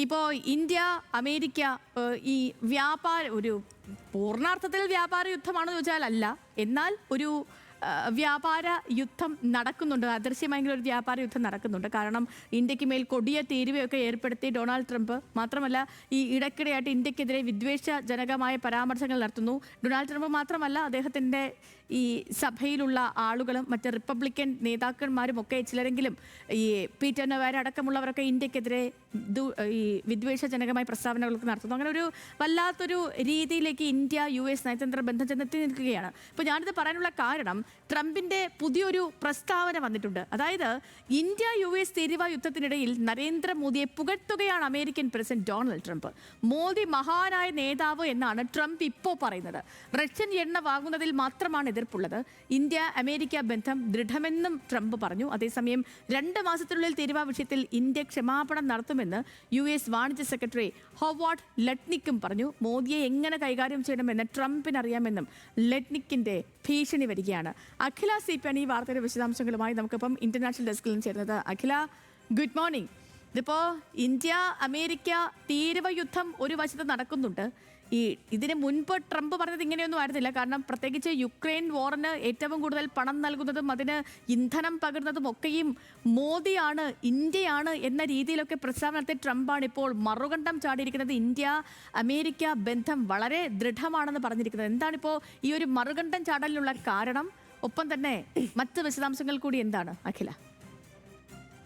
ഇപ്പോൾ India America ഈ ഒരു പൂർണ്ണാർത്ഥത്തിൽ വ്യാപാര യുദ്ധമാണെന്ന് ചോദിച്ചാൽ അല്ല, എന്നാൽ ഒരു വ്യാപാര യുദ്ധം നടക്കുന്നുണ്ട്. അദൃശ്യമായെങ്കിലും ഒരു വ്യാപാര യുദ്ധം നടക്കുന്നുണ്ട്. കാരണം ഇന്ത്യക്ക് മേൽ കൊടിയ തീരുവയൊക്കെ ഏർപ്പെടുത്തി ഡൊണാൾഡ് ട്രംപ്. മാത്രമല്ല, ഈ ഇടയ്ക്കിടെയായിട്ട് ഇന്ത്യക്കെതിരെ വിദ്വേഷജനകമായ പരാമർശങ്ങൾ നടത്തുന്നു. ഡൊണാൾഡ് ട്രംപ് മാത്രമല്ല, അദ്ദേഹത്തിൻ്റെ ഈ സഭയിലുള്ള ആളുകളും മറ്റ് റിപ്പബ്ലിക്കൻ നേതാക്കന്മാരും ഒക്കെ ചിലരെങ്കിലും ഈ പീറ്റർ നവാരോ അടക്കമുള്ളവരൊക്കെ ഇന്ത്യക്കെതിരെ ഈ വിദ്വേഷജനകമായ പ്രസ്താവനകളൊക്കെ നടത്തുന്നു. അങ്ങനെ ഒരു വല്ലാത്തൊരു രീതിയിലേക്ക് ഇന്ത്യ US നയതന്ത്ര ബന്ധം ചെന്നെത്തി നിൽക്കുകയാണ്. ഇപ്പോൾ ഞാനിത് പറയാനുള്ള കാരണം, ട്രംപിൻ്റെ പുതിയൊരു പ്രസ്താവന വന്നിട്ടുണ്ട്. അതായത് ഇന്ത്യ US തീരുവ യുദ്ധത്തിനിടയിൽ നരേന്ദ്രമോദിയെ പുകഴ്ത്തുകയാണ് American president Donald Trump. Modi മഹാനായ നേതാവ് എന്നാണ് ട്രംപ് ഇപ്പോൾ പറയുന്നത്. റഷ്യൻ എണ്ണ വാങ്ങുന്നതിൽ മാത്രമാണ് എതിർപ്പുള്ളത്. ഇന്ത്യ അമേരിക്ക ബന്ധം ദൃഢമെന്നും ട്രംപ് പറഞ്ഞു. അതേസമയം 2 മാസത്തിനുള്ളിൽ തീരുവ വിഷയത്തിൽ ഇന്ത്യ ക്ഷമാപണം നടത്തുമെന്ന് US വാണിജ്യ സെക്രട്ടറി ഹോവാർഡ് ലട്നിക്കും പറഞ്ഞു. മോദിയെ എങ്ങനെ കൈകാര്യം ചെയ്യണമെന്ന് ട്രംപിനറിയാമെന്നും ലട്നിക്കിന്റെ ഭീഷണി വരികയാണ്. അഖില CP ഈ വാർത്തയുടെ വിശദാംശങ്ങളുമായി നമുക്കിപ്പം ഇന്റർനാഷണൽ ഡെസ്കിൽ നിന്ന് ചേരുന്നത്. അഖില, ഗുഡ് മോർണിംഗ്. ഇതിപ്പോൾ ഇന്ത്യ അമേരിക്ക തീരുവ യുദ്ധം ഒരു വശത്ത് നടക്കുന്നുണ്ട്. ഇതിന് മുൻപ് ട്രംപ് പറഞ്ഞത് ഇങ്ങനെയൊന്നും ആയിരുന്നില്ല. കാരണം പ്രത്യേകിച്ച് യുക്രൈൻ വാറിന് ഏറ്റവും കൂടുതൽ പണം നൽകുന്നതും അതിന് ഇന്ധനം പകരുന്നതും ഒക്കെയും മോദിയാണ്, ഇന്ത്യയാണ് എന്ന രീതിയിലൊക്കെ പ്രസ്താവന നടത്തിയ ട്രംപാണ് ഇപ്പോൾ മറുകണ്ഠം ചാടിയിരിക്കുന്നത്. ഇന്ത്യ അമേരിക്ക ബന്ധം വളരെ ദൃഢമാണെന്ന് പറഞ്ഞിരിക്കുന്നത്. എന്താണിപ്പോൾ ഈ ഒരു മറുകണ്ഠം ചാടലിനുള്ള കാരണം? ഒപ്പം തന്നെ മറ്റ് വിശദാംശങ്ങൾ കൂടി എന്താണ് അഖില?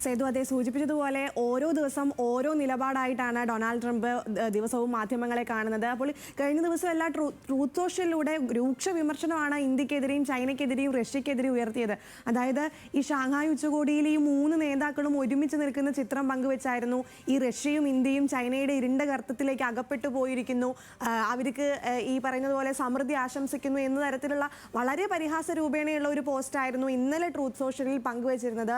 സേതു അതേ സൂചിപ്പിച്ചതുപോലെ ഓരോ ദിവസം ഓരോ നിലപാടായിട്ടാണ് ഡൊണാൾഡ് ട്രംപ് ദിവസവും മാധ്യമങ്ങളെ കാണുന്നത്. അപ്പോൾ കഴിഞ്ഞ ദിവസം എല്ലാ ട്രൂത്ത് സോഷ്യലിലൂടെ രൂക്ഷ വിമർശനമാണ് ഇന്ത്യക്കെതിരെയും ചൈനയ്ക്കെതിരെയും റഷ്യക്കെതിരെയും ഉയർത്തിയത്. അതായത് ഈ ഷാങ്ഹായ് ഉച്ചകോടിയിൽ ഈ 3 നേതാക്കളും ഒരുമിച്ച് നിൽക്കുന്ന ചിത്രം പങ്കുവെച്ചായിരുന്നു. ഈ റഷ്യയും ഇന്ത്യയും ചൈനയുടെ ഇരുണ്ട ഗർത്തത്തിലേക്ക് അകപ്പെട്ടു പോയിരിക്കുന്നു, അവർക്ക് ഈ പറയുന്നത് പോലെ സമൃദ്ധി ആശംസിക്കുന്നു എന്ന തരത്തിലുള്ള വളരെ പരിഹാസ രൂപേണയുള്ള ഒരു പോസ്റ്റായിരുന്നു ഇന്നലെ ട്രൂത്ത് സോഷ്യലിൽ പങ്കുവച്ചിരുന്നത്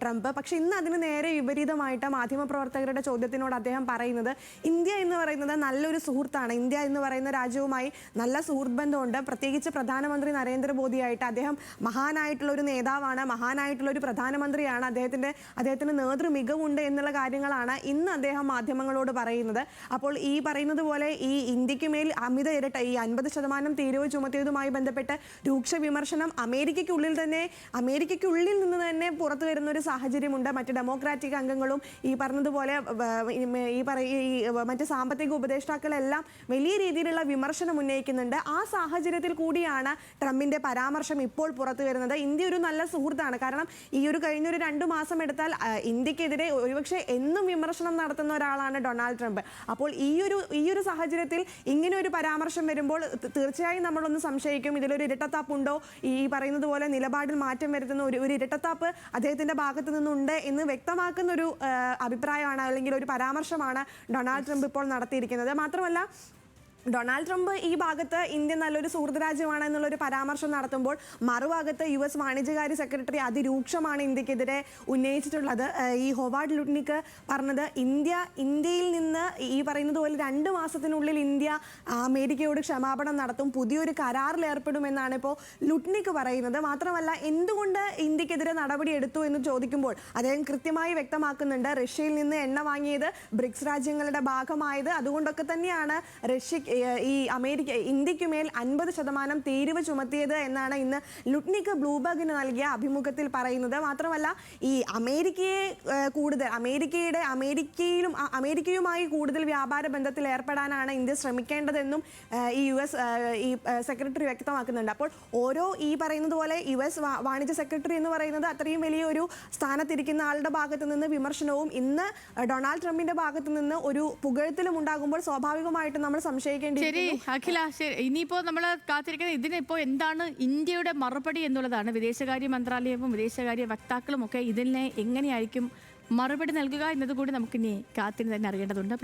ട്രംപ്. പക്ഷേ ഇന്ന് അതിന് നേരെ വിപരീതമായിട്ട് മാധ്യമപ്രവർത്തകരുടെ ചോദ്യത്തിനോട് അദ്ദേഹം പറയുന്നത്, ഇന്ത്യ എന്ന് പറയുന്നത് നല്ലൊരു സുഹൃത്താണ്, ഇന്ത്യ എന്ന് പറയുന്ന രാജ്യവുമായി നല്ല സുഹൃത്ത് ബന്ധമുണ്ട്. പ്രത്യേകിച്ച് പ്രധാനമന്ത്രി നരേന്ദ്രമോദിയായിട്ട് അദ്ദേഹം മഹാനായിട്ടുള്ള ഒരു നേതാവാണ്, മഹാനായിട്ടുള്ള ഒരു പ്രധാനമന്ത്രിയാണ്, അദ്ദേഹത്തിന് നേതൃ മികവുണ്ട് എന്നുള്ള കാര്യങ്ങളാണ് ഇന്ന് അദ്ദേഹം മാധ്യമങ്ങളോട് പറയുന്നത്. അപ്പോൾ ഈ പറയുന്നത് പോലെ ഈ ഇന്ത്യക്ക് മേൽ അമിത ഇരട്ട ഈ 50% തീരുവ ചുമത്തിയതുമായി ബന്ധപ്പെട്ട് രൂക്ഷ വിമർശനം അമേരിക്കയ്ക്കുള്ളിൽ നിന്ന് തന്നെ പുറത്തു വരുന്ന ഒരു സാഹചര്യമുണ്ട്. മറ്റ് ഡെമോക്രാറ്റിക് അംഗങ്ങളും ഈ പറഞ്ഞതുപോലെ മറ്റ് സാമ്പത്തിക ഉപദേഷ്ടാക്കളെല്ലാം വലിയ രീതിയിലുള്ള വിമർശനം ഉന്നയിക്കുന്നുണ്ട്. ആ സാഹചര്യത്തിൽ കൂടിയാണ് ട്രംപിന്റെ പരാമർശം ഇപ്പോൾ പുറത്തു വരുന്നത്. ഇന്ത്യ ഒരു നല്ല സുഹൃത്താണ്. കാരണം ഈ ഒരു കഴിഞ്ഞൊരു 2 മാസം എടുത്താൽ ഇന്ത്യക്കെതിരെ ഒരുപക്ഷെ എന്നും വിമർശനം നടത്തുന്ന ഒരാളാണ് ഡൊണാൾഡ് ട്രംപ്. അപ്പോൾ ഈ ഒരു സാഹചര്യത്തിൽ ഇങ്ങനെ ഒരു പരാമർശം വരുമ്പോൾ തീർച്ചയായും നമ്മളൊന്ന് സംശയിക്കും, ഇതിലൊരു ഇരട്ടത്താപ്പുണ്ടോ, ഈ പറയുന്നത് പോലെ നിലപാടിൽ മാറ്റം വരുത്തുന്ന ഒരു ഇരട്ടത്താപ്പ് അദ്ദേഹത്തിന്റെ ഭാഗത്തു നിന്നുണ്ട് എന്ന് വ്യക്തമാക്കുന്ന ഒരു അഭിപ്രായമാണ് അല്ലെങ്കിൽ ഒരു പരാമർശമാണ് ഡൊണാൾഡ് ട്രംപ് ഇപ്പോൾ നടത്തിയിരിക്കുന്നത്. മാത്രമല്ല, ഡൊണാൾഡ് ട്രംപ് ഈ ഭാഗത്ത് ഇന്ത്യ നല്ലൊരു സുഹൃത്ത് രാജ്യമാണ് എന്നുള്ളൊരു പരാമർശം നടത്തുമ്പോൾ മറുഭാഗത്ത് US വാണിജ്യകാര്യ സെക്രട്ടറി അതിരൂക്ഷമാണ് ഇന്ത്യക്കെതിരെ ഉന്നയിച്ചിട്ടുള്ളത്. ഈ ഹോവാർഡ് ലുട്നിക്ക് പറഞ്ഞത്, ഇന്ത്യയിൽ നിന്ന് ഈ പറയുന്നത് പോലെ 2 മാസത്തിനുള്ളിൽ ഇന്ത്യ അമേരിക്കയോട് ക്ഷമാപണം നടത്തും, പുതിയൊരു കരാറിൽ ഏർപ്പെടുമെന്നാണ് ഇപ്പോൾ ലുട്നിക്ക് പറയുന്നത്. മാത്രമല്ല, എന്തുകൊണ്ട് ഇന്ത്യക്കെതിരെ നടപടി എടുത്തു എന്ന് ചോദിക്കുമ്പോൾ അദ്ദേഹം കൃത്യമായി വ്യക്തമാക്കുന്നുണ്ട്, റഷ്യയിൽ നിന്ന് എണ്ണ വാങ്ങിയത് ബ്രിക്സ് രാജ്യങ്ങളുടെ ഭാഗമായത് അതുകൊണ്ടൊക്കെ തന്നെയാണ് ഇന്ത്യക്ക് മേൽ 50% തീരുവ ചുമത്തിയത് എന്നാണ് ഇന്ന് ലുട്നിക്ക് ബ്ലൂംബർഗിന് നൽകിയ അഭിമുഖത്തിൽ പറയുന്നത്. മാത്രമല്ല, ഈ അമേരിക്കയുമായി കൂടുതൽ വ്യാപാര ബന്ധത്തിൽ ഏർപ്പെടാനാണ് ഇന്ത്യ ശ്രമിക്കേണ്ടതെന്നും ഈ US സെക്രട്ടറി വ്യക്തമാക്കുന്നുണ്ട്. അപ്പോൾ ഈ പറയുന്നത് പോലെ US വാണിജ്യ സെക്രട്ടറി എന്ന് പറയുന്നത് അത്രയും വലിയ ഒരു സ്ഥാനത്തിരിക്കുന്ന ആളുടെ ഭാഗത്ത് നിന്ന് വിമർശനവും ഇന്ന് ഡൊണാൾഡ് ട്രംപിന്റെ ഭാഗത്ത് നിന്ന് ഒരു പുകഴ്ത്തലും ഉണ്ടാകുമ്പോൾ സ്വാഭാവികമായിട്ടും നമ്മൾ സംശയിക്കും. ശരി അഖില, ശരി. ഇനിയിപ്പോൾ നമ്മൾ കാത്തിരിക്കുന്നത് ഇതിനിപ്പോൾ എന്താണ് ഇന്ത്യയുടെ മറുപടി എന്നുള്ളതാണ്. വിദേശകാര്യ മന്ത്രാലയവും വിദേശകാര്യ വക്താക്കളും ഒക്കെ ഇതിനെ എങ്ങനെയായിരിക്കും മറുപടി നൽകുക എന്നതുകൂടി നമുക്കിനി കാത്തിരുന്ന് തന്നെ അറിയേണ്ടതുണ്ട്.